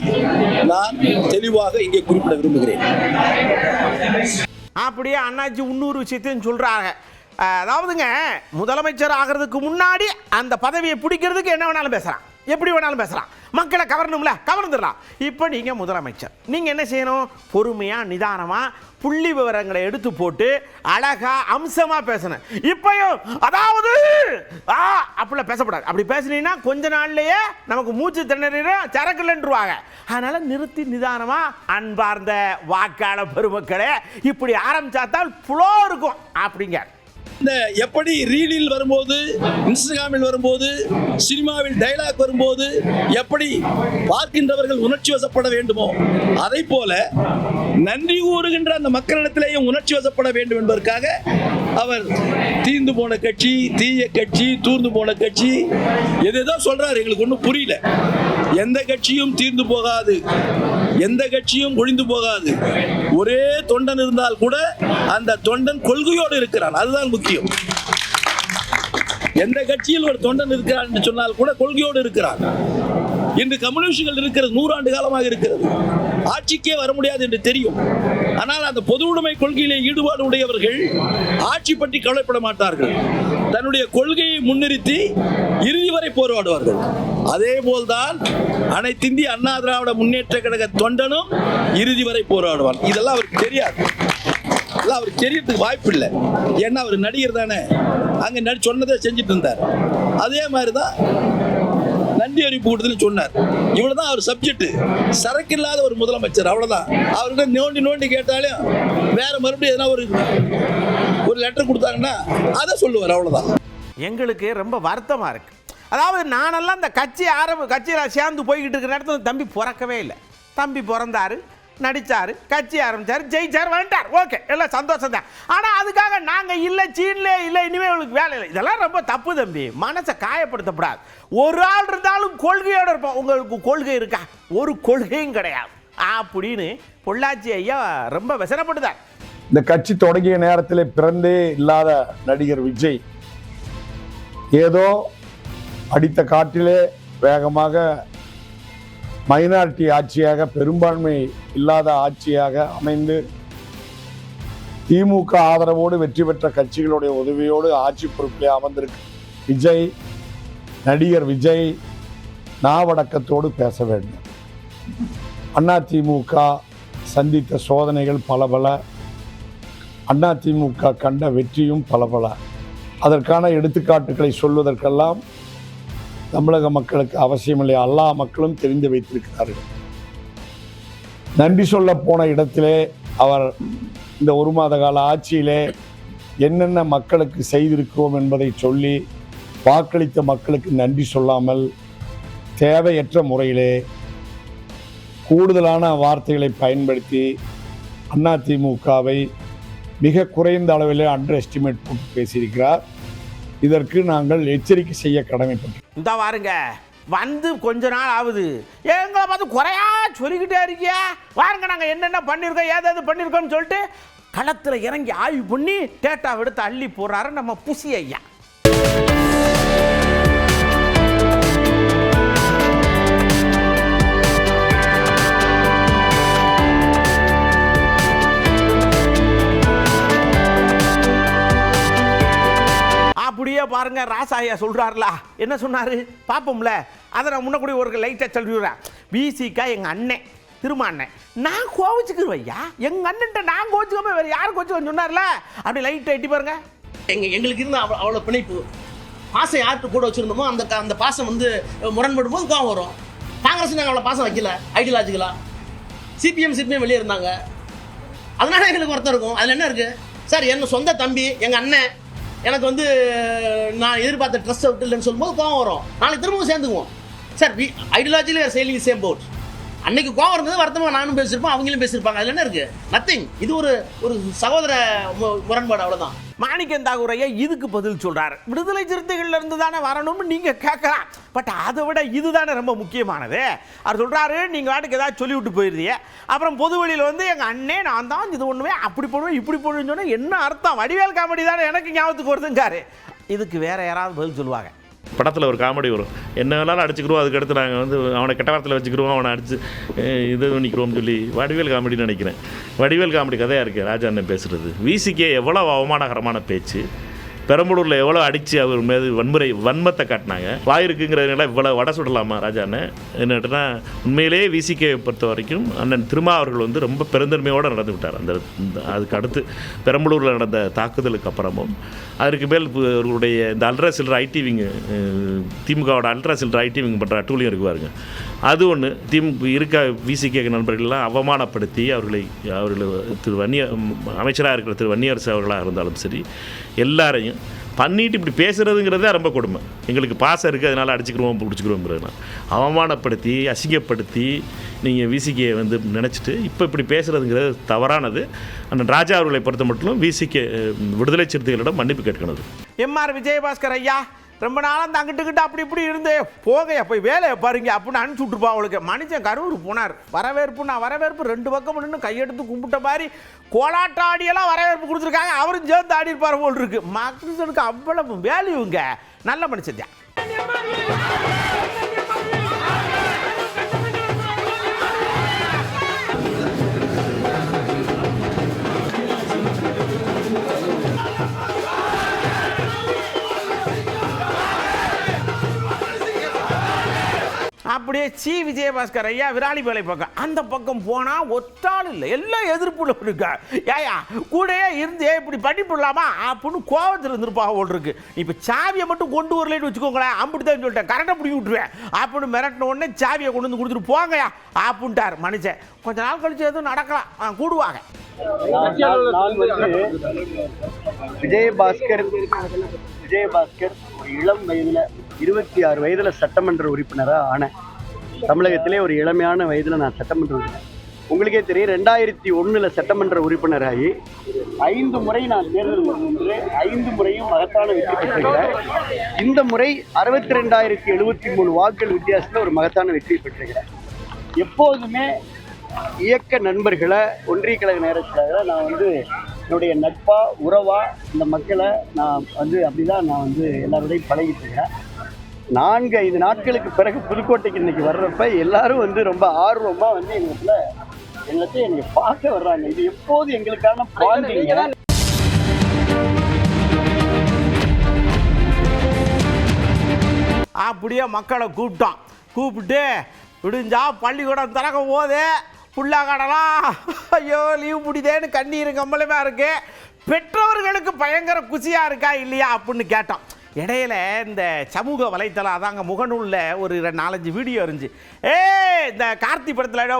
[SPEAKER 12] நான் தெளிவாக இங்கே குறிப்பிட விரும்புகிறேன்.
[SPEAKER 2] அப்படியே அண்ணாச்சி இன்னொரு விஷயத்தையும் சொல்றாங்க. அதாவதுங்க, முதலமைச்சர் ஆகிறதுக்கு முன்னாடி அந்த பதவியை பிடிக்கிறதுக்கு என்ன வேணாலும் பேசுறான், எப்படி வேணாலும் பேசுறான், மக்களை கவரணும்ல, கவர்ந்துடலாம். இப்போ நீங்க முதலமைச்சர், நீங்க என்ன செய்யணும்? பொறுமையா நிதானமா புள்ளி விவரங்களை எடுத்து போட்டு அழகா அம்சமா பேசணும். இப்பயும் அதாவது அப்படிலாம் பேசப்படாது. அப்படி பேசினீங்கன்னா கொஞ்ச நாள்லயே நமக்கு மூச்சு திணறிடும், சரக்குலன்றுவாங்க. அதனால நிறுத்தி நிதானமா, அன்பார்ந்த வாக்காளர் பெருமக்களே, இப்படி ஆரம்பிச்சாத்தான் ஃப்ளோ இருக்கும் அப்படிங்க.
[SPEAKER 12] இந்த எப்படி ரீலில் வரும்போது, இன்ஸ்டாகிராமில் வரும்போது, சினிமாவில் டைலாக் வரும்போது எப்படி பார்க்கின்றவர்கள் உணர்ச்சி வசப்பட வேண்டுமோ, அதை போல நன்றி கூறுகின்ற அந்த மக்களிடத்திலேயும் உணர்ச்சி வசப்பட வேண்டும் என்பதற்காக அவர் தீர்ந்து போன கட்சி, தீய கட்சி, தூர்ந்து போன கட்சி எதேதோ சொல்றாரு. எங்களுக்கு ஒன்றும் புரியல. எந்த கட்சியும் தீர்ந்து போகாது, எந்த கட்சியும் ஒழிந்து போகாது. ஒரே தொண்டன் இருந்தால் கூட அந்த தொண்டன் கொள்கையோடு இருக்கிறான், அதுதான் முக்கியம். எந்த கட்சியில் ஒரு தொண்டன் இருக்கிறான் என்று சொன்னால் கூட கொள்கையோடு இருக்கிறான். இன்று கம்யூனிஸ்டுகள் இருக்கிறது 100 ஆண்டு காலமாக இருக்கிறது. ஆட்சிக்கே வர முடியாது என்று தெரியும். ஆனால் அந்த பொது உடைமை கொள்கையிலே ஈடுபாடு உடையவர்கள் ஆட்சி பற்றி கவலைப்பட மாட்டார்கள். தன்னுடைய கொள்கையை முன்னிறுத்தி இறுதி வரை போராடுவார்கள். அதே போல்தான் அனைத்து இந்திய அண்ணா திராவிட முன்னேற்ற கழக தொண்டனும் இறுதி வரை போராடுவான். இதெல்லாம் அவருக்கு தெரியாது, அவருக்கு தெரியறதுக்கு வாய்ப்பு இல்லை. ஏன்னா அவர் நடிகர் தானே, அங்க சொன்னதை செஞ்சுட்டு இருந்தார். அதே மாதிரிதான் நன்றி அறிவிப்பு கூட்டத்தில் சொன்னார். இவ்வளவுதான் அவர் சப்ஜெக்ட். சரக்கு இல்லாத ஒரு முதலமைச்சர், அவ்வளவுதான். அவர்கிட்ட நோண்டி நோண்டி கேட்டாலும் வேற மறுபடியும் எதனா ஒரு லெட்டர் கொடுத்தாங்கன்னா அதை சொல்லுவார், அவ்வளவுதான்.
[SPEAKER 2] எங்களுக்கு ரொம்ப வருத்தமா இருக்கு. அதாவது நானெல்லாம் இந்த கட்சியில் சேர்ந்து போய்கிட்டு இருக்கிற நேரத்தில் தம்பி பிறக்கவே இல்லை. தம்பி பிறந்தாரு, நடிச்சாரு, கட்சி ஆரம்பிச்சாரு, ஜெயிச்சார், வந்துட்டார், ஓகே, எல்லாம் சந்தோஷம் தான். ஆனால் அதுக்காக நாங்கள் இல்லை, சீன்லே இல்லை, இனிமேல் உங்களுக்கு வேலை இல்லை, இதெல்லாம் ரொம்ப தப்பு தம்பி. மனசை காயப்படுத்தப்படாது. ஒரு ஆள் இருந்தாலும் கொள்கையோடு இருப்போம். உங்களுக்கு கொள்கை இருக்கா? ஒரு கொள்கையும் கிடையாது அப்படின்னு பொள்ளாச்சி ஐயா ரொம்ப விசனப்படுதார்.
[SPEAKER 6] இந்த கட்சி தொடங்கிய நேரத்தில் பிறந்தே இல்லாத நடிகர் விஜய் ஏதோ அடித்த காட்டிலே வேகமாக மைனாரிட்டி ஆட்சியாக, பெரும்பான்மை இல்லாத ஆட்சியாக அமைந்து திமுக ஆதரவோடு வெற்றி பெற்ற கட்சிகளுடைய உதவியோடு ஆட்சி பொறுப்பிலே அமர்ந்திருக்கு விஜய், நடிகர் விஜய் நாவடக்கத்தோடு பேச வேண்டும். அதிமுக சந்தித்த சோதனைகள் பல, அதிமுக கண்ட வெற்றியும் பல. அதற்கான எடுத்துக்காட்டுகளை சொல்வதற்கெல்லாம் தமிழக மக்களுக்கு அவசியமில்லை. எல்லா மக்களும் தெரிந்து வைத்திருக்கிறார்கள். நன்றி சொல்ல போன இடத்திலே அவர் இந்த 1 மாத கால ஆட்சியிலே என்னென்ன மக்களுக்கு செய்திருக்கிறோம் என்பதை சொல்லி வாக்களித்த மக்களுக்கு நன்றி சொல்லாமல் தேவையற்ற முறையிலே கூடுதலான வார்த்தைகளை பயன்படுத்தி அதிமுகவை மிக குறைந்த அளவிலே அண்டர் எஸ்டிமேட் போட்டு பேசியிருக்கிறார். இதற்கு நாங்கள் எச்சரிக்கை செய்ய கடமைப்பட்டோம்.
[SPEAKER 2] இந்த வாருங்க, வந்து கொஞ்ச நாள் ஆகுது, எங்களை பார்த்து குறையா சொல்லிக்கிட்டே இருக்கியா, வாருங்க நாங்கள் என்னென்ன பண்ணியிருக்கோம் ஏதாவது பண்ணியிருக்கோம்னு சொல்லிட்டு களத்தில் இறங்கி ஆய்வு பண்ணி டேட்டாவை எடுத்து அள்ளி போடுறாரு நம்ம புசி ஐயா. அப்படியே பாருங்க, ராசாயா சொல்றாருல, என்ன சொன்னாரு பாப்போம்ல. அதை நான் முன்னக்கூடி ஒரு லைட்டாக சொல்லிடுறேன். பிசிகா எங்கள் அண்ணன் திரும்ப அண்ணன், நான் கோவிச்சுக்கிறேன் ஐயா, எங்கள் அண்ணன்ட்ட நான் கோவிச்சுக்காம வேறு யாரும் கோவிச்சுக்கன்னு சொன்னார்ல, அப்படி லைட்டாக எட்டி பாருங்க.
[SPEAKER 13] எங்களுக்கு இருந்த அவ்வளோ பிணைப்பு, பாசம் யார்கிட்ட கூட வச்சுருந்தோமோ அந்த பாசம் வந்து முரண்படும் போது கோவம் வரும். காங்கிரஸ் நாங்கள் அவ்வளோ பாசம் வைக்கல, ஐடியாலஜிக்கலா. சிபிஎம் வெளியே இருந்தாங்க, அதனால எங்களுக்கு ஒருத்தர் இருக்கும். அதில் என்ன இருக்குது சார், என் சொந்த தம்பி எங்கள் அண்ணன் எனக்கு வந்து நான் எதிர்பார்த்த ட்ரஸ்ட்டை விட்டு இல்லைன்னு சொல்லும்போது கோவம் வரும். நாளைக்கு திரும்பவும் சேர்ந்துக்குவோம் சார். ஐடியாலஜியில் சேலிங் சேம் போட். அன்னைக்கு கோவம் இருந்தது, வருத்தமாக நானும் பேசியிருப்போம், அவங்களும் பேசியிருப்பாங்க. அதில் என்ன இருக்குது, நத்திங். இது ஒரு சகோதர முரண்பாடு, அவ்வளோதான்.
[SPEAKER 2] மாணிக்கம் தாகூர் ஐயா இதுக்கு பதில் சொல்றாரு. விடுதலை சிறுத்தைகள்ல இருந்து தானே வரணும்னு நீங்க கேட்கலாம், பட் அதை விட இதுதானே ரொம்ப முக்கியமானது. அவர் சொல்றாரு, நீங்க வாட்டுக்கு ஏதாவது சொல்லி விட்டு போயிருந்தீங்க, அப்புறம் பொது வழியில் வந்து எங்க அண்ணே நான் தான் இது ஒண்ணுமே அப்படி போடுவேன் இப்படி போடுவேன்னு சொன்னா என்ன அர்த்தம், வடிவேல் காமெடி தானே எனக்கு ஞாபகத்துக்கு வருதுங்காரு. இதுக்கு வேற யாராவது பதில் சொல்லுவாங்க.
[SPEAKER 11] படத்தில் ஒரு காமெடி வரும், என்ன வேணாலும் அடிச்சுக்கிறோம், அதுக்கடுத்து நாங்கள் வந்து அவனை கெட்ட வாரத்தில் வச்சுக்கிறோம், அவனை அடிச்சு இது பண்ணிக்கிறோம்னு சொல்லி. வடிவேல் காமெடின்னு நினைக்கிறேன். வடிவேல் காமெடி கதையாக இருக்குது ராஜா அண்ணன் பேசுகிறது. விசிகே எவ்வளோ அவமானகரமான பேச்சு, பெரம்பலூரில் எவ்வளோ அடித்து அவர் மீது வன்மத்தை காட்டினாங்க. வாயிருக்குங்கிறதுனால இவ்வளோ வடை சுடலாமா ராஜா அண்ணன் என்னட்டுனா, உண்மையிலேயே விசிகே பொறுத்த வரைக்கும் அண்ணன் திருமா அவர்கள் வந்து ரொம்ப பெருந்தன்மையோடு நடந்து விட்டார். அதுக்கு அடுத்து பெரம்பலூரில் நடந்த தாக்குதலுக்கு அப்புறமும் அதற்கு மேல் அவர்களுடைய இந்த அல்ட்ரா சில்ட்ரு ஐடிவிங், திமுகவோட அல்ட்ரா சில்ட்ரு ஐடிவிங் பண்ணுற அட்டூழியம் இருக்குவாருங்க, அது ஒன்று இருக்க விசிகே நண்பர்கள்லாம் அவமானப்படுத்தி அவர்களை அமைச்சராக இருக்கிற திரு வன்னியரசு அவர்களாக இருந்தாலும் சரி, எல்லாரையும் பண்ணிட்டு இப்படி பேசுகிறதுங்கிறதே ரொம்ப கொடுமை. எங்களுக்கு பாசம் இருக்குது அதனால் அடிச்சுக்கிறோம் பிடிச்சிக்கிறோங்கிறதுனா அவமானப்படுத்தி அசிங்கப்படுத்தி நீங்கள் விசிகே வந்து நினச்சிட்டு இப்போ இப்படி பேசுகிறதுங்கிறது தவறானது. அந்த ராஜா அவர்களை பொறுத்த மட்டும் விசிகே விடுதலை சிறுத்தைகளிடம் மன்னிப்பு கேட்கணும்.
[SPEAKER 2] எம்ஆர் விஜயபாஸ்கர் ஐயா ரொம்ப நாளாக தங்கிட்டுக்கிட்டு அப்படி இப்படி இருந்து போகையா போய் வேலையை பாருங்க அப்படின்னு அனுப்பிச்சு விட்டுருப்பா அவளுக்கு. மனுஷன் கரூர் போனார், வரவேற்பு 2 பக்கம் நின்று கையெடுத்து கும்பிட்ட மாதிரி கோலாட்டாடியெல்லாம் வரவேற்பு கொடுத்துருக்காங்க. அவரும் சேர்ந்து ஆடி இருப்பார் போல் இருக்கு. மக்களுக்கு அவ்வளவு வேல்யூங்க, நல்ல மனுஷன் தான். அப்படியே சி விஜயபாஸ்கர் ஐயா விராலிபாளை பக்கம், அந்த பக்கம் போனால் ஒத்தாள் இல்லை, எல்லாம் எதிர்ப்புல இருக்கா. ஏயா கூடயே இருந்து இப்படி பண்ணிவிடலாமா அப்படின்னு கோவத்தில் இருந்துருப்பா ஓல் இருக்கு. இப்போ சாவியை மட்டும் கொண்டு வரலன்னு வச்சுக்கோங்களேன், அப்படித்தான் சொல்லிட்டேன், கரெக்டாக பிடிக்கி விட்டுருவேன் அப்படின்னு மிரட்டின உடனே சாவியை கொண்டு வந்து கொடுத்துட்டு போங்கயா அப்படின்ட்டார் மனுஷன். கொஞ்ச நாள் கழிச்சு எதுவும் நடக்கலாம், கூடுவாங்க.
[SPEAKER 14] விஜயபாஸ்கர் ஒரு இளம் வயதில் 26 வயதில் சட்டமன்ற உறுப்பினராக ஆனேன். தமிழகத்திலே ஒரு இளமையான வயதில் நான் சட்டமன்ற உறுப்பினர். உங்களுக்கே தெரியும், 2001 சட்டமன்ற உறுப்பினராகி 5 முறை நான் தேர்தல் நின்று 5 முறையும் மகத்தான வெற்றி பெற்றிருக்கிறேன். இந்த முறை 62,073 வாக்குகள் வித்தியாசத்தில் ஒரு மகத்தான வெற்றி பெற்றிருக்கிறேன். எப்போதுமே இயக்க நண்பர்களை, ஒன்றிய கழக நேரத்தில் நான் வந்து என்னுடைய நட்பா உறவா இந்த மக்களை நான் வந்து அப்படிதான் நான் வந்து எல்லாரோடையும் பழகிட்டு இருக்கேன். 4-5 நாட்களுக்கு பிறகு புதுக்கோட்டைக்கு இன்னைக்கு வர்றப்ப எல்லாரும் வந்து ரொம்ப ஆர்வமா வந்து எங்களுக்கு பார்க்க வர்றாங்க. இது எப்போது எங்களுக்கான பாண்டிங்க.
[SPEAKER 2] அப்படியே மக்களை கூப்பிட்டு விடுஞ்சா பள்ளிக்கூடம் திறக்க போது புள்ளா கடலாம் ஐயோ லீவ் முடிதேன்னு கண்ணீர் கம்பளமாக இருக்கு. பெற்றவர்களுக்கு பயங்கர குசியாக இருக்கா இல்லையா அப்படின்னு கேட்டோம். இடையில இந்த சமூக வலைத்தளம் அதாங்க முகநூலில் ஒரு 4-5 வீடியோ இருந்துச்சு. இந்த கார்த்தி படத்தில்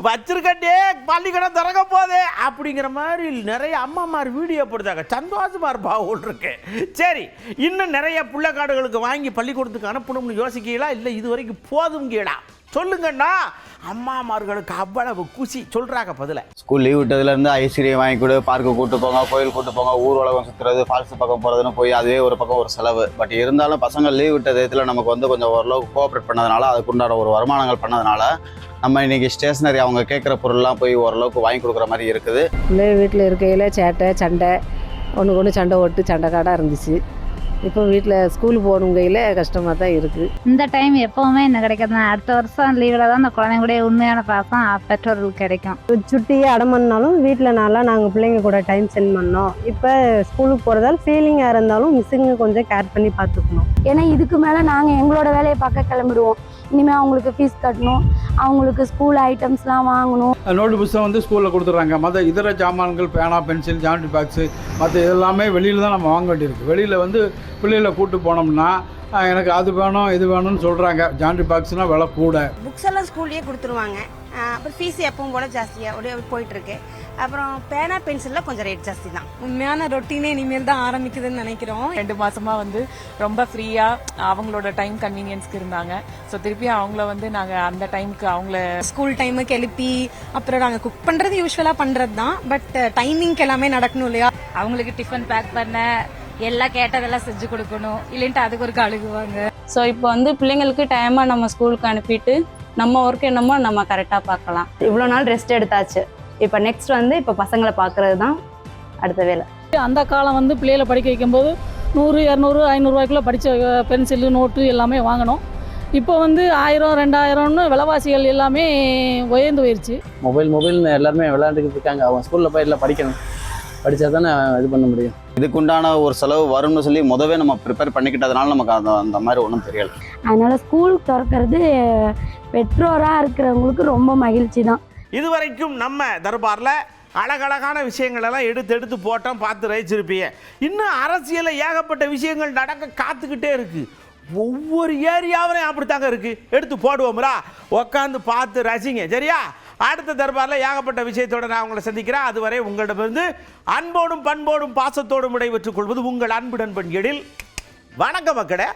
[SPEAKER 2] வச்சிருக்கட்டே பள்ளிக்கூடம் திறக்க போதே அப்படிங்கிற மாதிரி நிறைய அம்மாமார் வீடியோ போடுறாங்க. சந்தோஷமா இருப்பா ஓல் இருக்கு. சரி, இன்னும் நிறைய புள்ளக்காடுகளுக்கு வாங்கி பள்ளிக்கூடத்துக்கு அனுப்பணும்னு யோசிக்கலாம் இல்லை இது வரைக்கும் போதும் கேடா சொல்லுங்கண்ணா. அம்மாமார்களுக்கு அவ்வளவு குஷி. சொல்றாங்க பதில.
[SPEAKER 15] ஸ்கூல் லீவ் விட்டதுலேருந்து ஐஸ்கிரீம் வாங்கி கொடு, பார்க்கு கூட்டு போங்க, கோயில் கூட்டு போங்க, ஊர் உலகம் சுற்றுறது, ஃபால்ஸ் பக்கம் போகிறதுன்னு போய் அதுவே ஒரு பக்கம் ஒரு செலவு. பட் இருந்தாலும் பசங்க லீவ் விட்ட விதத்தில் நமக்கு வந்து கொஞ்சம் ஓரளவுக்கு கோஆப்ரேட் பண்ணதுனால, அதுக்குண்டான ஒரு வருமானங்கள் பண்ணதுனால நம்ம இன்னைக்கு ஸ்டேஷனரி அவங்க கேட்குற பொருள்லாம் போய் ஓரளவுக்கு வாங்கி கொடுக்குற மாதிரி இருக்குது.
[SPEAKER 16] வீட்டில் இருக்கையில் சேட்டை சண்டை ஒன்று கொண்டு சண்டை ஓட்டு சண்டைக்காடாக இருந்துச்சு. இப்போ வீட்டில் ஸ்கூலுக்கு போகணுங்கையில் கஷ்டமாக தான் இருக்குது.
[SPEAKER 17] இந்த டைம் எப்போவுமே என்ன கிடைக்காது. அடுத்த வருஷம் லீவில் தான் அந்த குழந்தைங்களுடைய உண்மையான பாசம் பெற்றோர்களுக்கு கிடைக்கும்.
[SPEAKER 16] சுட்டியே அடமன்னாலும் வீட்டில் நல்லா நாங்கள் பிள்ளைங்க கூட டைம் ஸ்பெண்ட் பண்ணோம். இப்போ ஸ்கூலுக்கு போகிறதால ஃபீலிங்காக இருந்தாலும் மிஸ்ஸுங்க கொஞ்சம் கேர் பண்ணி பார்த்துக்கணும்.
[SPEAKER 17] ஏன்னா இதுக்கு மேலே நாங்கள் எங்களோட வேலையை பார்க்க கிளம்பிடுவோம். இனிமேல் அவங்களுக்கு ஃபீஸ் கட்டணும், அவங்களுக்கு ஸ்கூல் ஐட்டம்ஸ்லாம் வாங்கணும்.
[SPEAKER 6] நோட்டு புத்தகம் வந்து ஸ்கூலில் கொடுத்துட்றாங்க. மற்ற இதர சாமான்கள் பேனா, பென்சில், ஜாமெட்ரி பாக்ஸு மற்ற இதெல்லாமே வெளியில் தான் நம்ம வாங்க வேண்டியிருக்கு. வெளியில் வந்து பிள்ளைகளை கூப்பிட்டு போனோம்னா எனக்கு அது வேணும் இது வேணும்னு சொல்கிறாங்க. ஜாமெட்ரி பாக்ஸ்னால் விலை கூட.
[SPEAKER 16] புக்ஸ் எல்லாம் ஸ்கூல்லேயே கொடுத்துருவாங்க. அப்புறம் ஃபீஸ் எப்பவும் போல் ஜாஸ்தியாக போயிட்டுருக்கு. அப்புறம் பேனா பென்சிலில் கொஞ்சம் ரேட் ஜாஸ்தி தான். உண்மையான ரொட்டீனே இனிமேல் தான் ஆரம்பிக்குதுன்னு நினைக்கிறோம்.
[SPEAKER 18] 2 மாசமாக வந்து ரொம்ப ஃப்ரீயாக அவங்களோட டைம் கன்வீனியன்ஸ்க்கு இருந்தாங்க. ஸோ திருப்பி அவங்கள வந்து நாங்கள் அந்த டைமுக்கு அவங்கள
[SPEAKER 16] ஸ்கூல் டைமுக்கு எழுப்பி அப்புறம் நாங்கள் குக் பண்ணுறது யூஸ்வலாக பண்ணுறது தான். பட் டைமிங்க்கு எல்லாமே நடக்கணும் இல்லையா?
[SPEAKER 17] அவங்களுக்கு டிஃபன் பேக் பண்ண எல்லாம் கேட்டதெல்லாம் செஞ்சு கொடுக்கணும், இல்லைன்ட்டு அதுக்கு ஒரு கழுகுவாங்க.
[SPEAKER 16] ஸோ இப்போ வந்து பிள்ளைங்களுக்கு டைமாக நம்ம ஸ்கூலுக்கு அனுப்பிட்டு நம்ம ஒர்க் என்னமோ நம்ம கரெக்டாக பார்க்கலாம். இவ்வளோ நாள் ரெஸ்ட் எடுத்தாச்சு. இப்போ நெக்ஸ்ட் வந்து இப்போ பசங்களை பார்க்குறது தான் அடுத்த வேலை.
[SPEAKER 18] அந்த காலம் வந்து பிள்ளைகளை படிக்க வைக்கும்போது 100, 200, 500 ரூபாய்க்குள்ளே படித்த பென்சிலு நோட்டு எல்லாமே வாங்கணும். இப்போ வந்து 1000, 2000ன்னு விலைவாசிகள் எல்லாமே உயர்ந்து போயிடுச்சு.
[SPEAKER 15] மொபைல்னு எல்லாருமே விளையாண்டுக்கிட்டு இருக்காங்க. அவங்க ஸ்கூலில் போய் எல்லாம் படிக்கணும், படித்தா தானே இது பண்ண முடியும். இதுக்குண்டான ஒரு செலவு வரும்னு சொல்லி முதவே நம்ம ப்ரிப்பேர் பண்ணிக்கிட்டதுனால நமக்கு அந்த மாதிரி ஒன்றும் தெரியலை.
[SPEAKER 17] அதனால் ஸ்கூல் திறக்கிறது பெற்றோராக இருக்கிறவங்களுக்கு ரொம்ப மகிழ்ச்சி தான்.
[SPEAKER 2] இதுவரைக்கும் நம்ம தர்பாரில் அழகழகான விஷயங்கள் எல்லாம் எடுத்து போட்டோம், பார்த்து ரசிச்சிருப்பீங்க. இன்னும் அரசியலில் ஏகப்பட்ட விஷயங்கள் நடக்க காத்துக்கிட்டே இருக்குது. ஒவ்வொரு ஏரியாவிலையும் அப்படித்தாங்க இருக்குது. எடுத்து போடுவோம்ரா, உட்காந்து பார்த்து ரசிங்க. சரியா? அடுத்த தர்பாரில் ஏகப்பட்ட விஷயத்தோடு நான் உங்களை சந்திக்கிறேன். அதுவரை உங்களிடமிருந்து அன்போடும் பண்போடும் பாசத்தோடும் விடைபெற்றுக் கொள்வது உங்கள் அன்பு நண்பன் எழில். வணக்கம் மக்களே.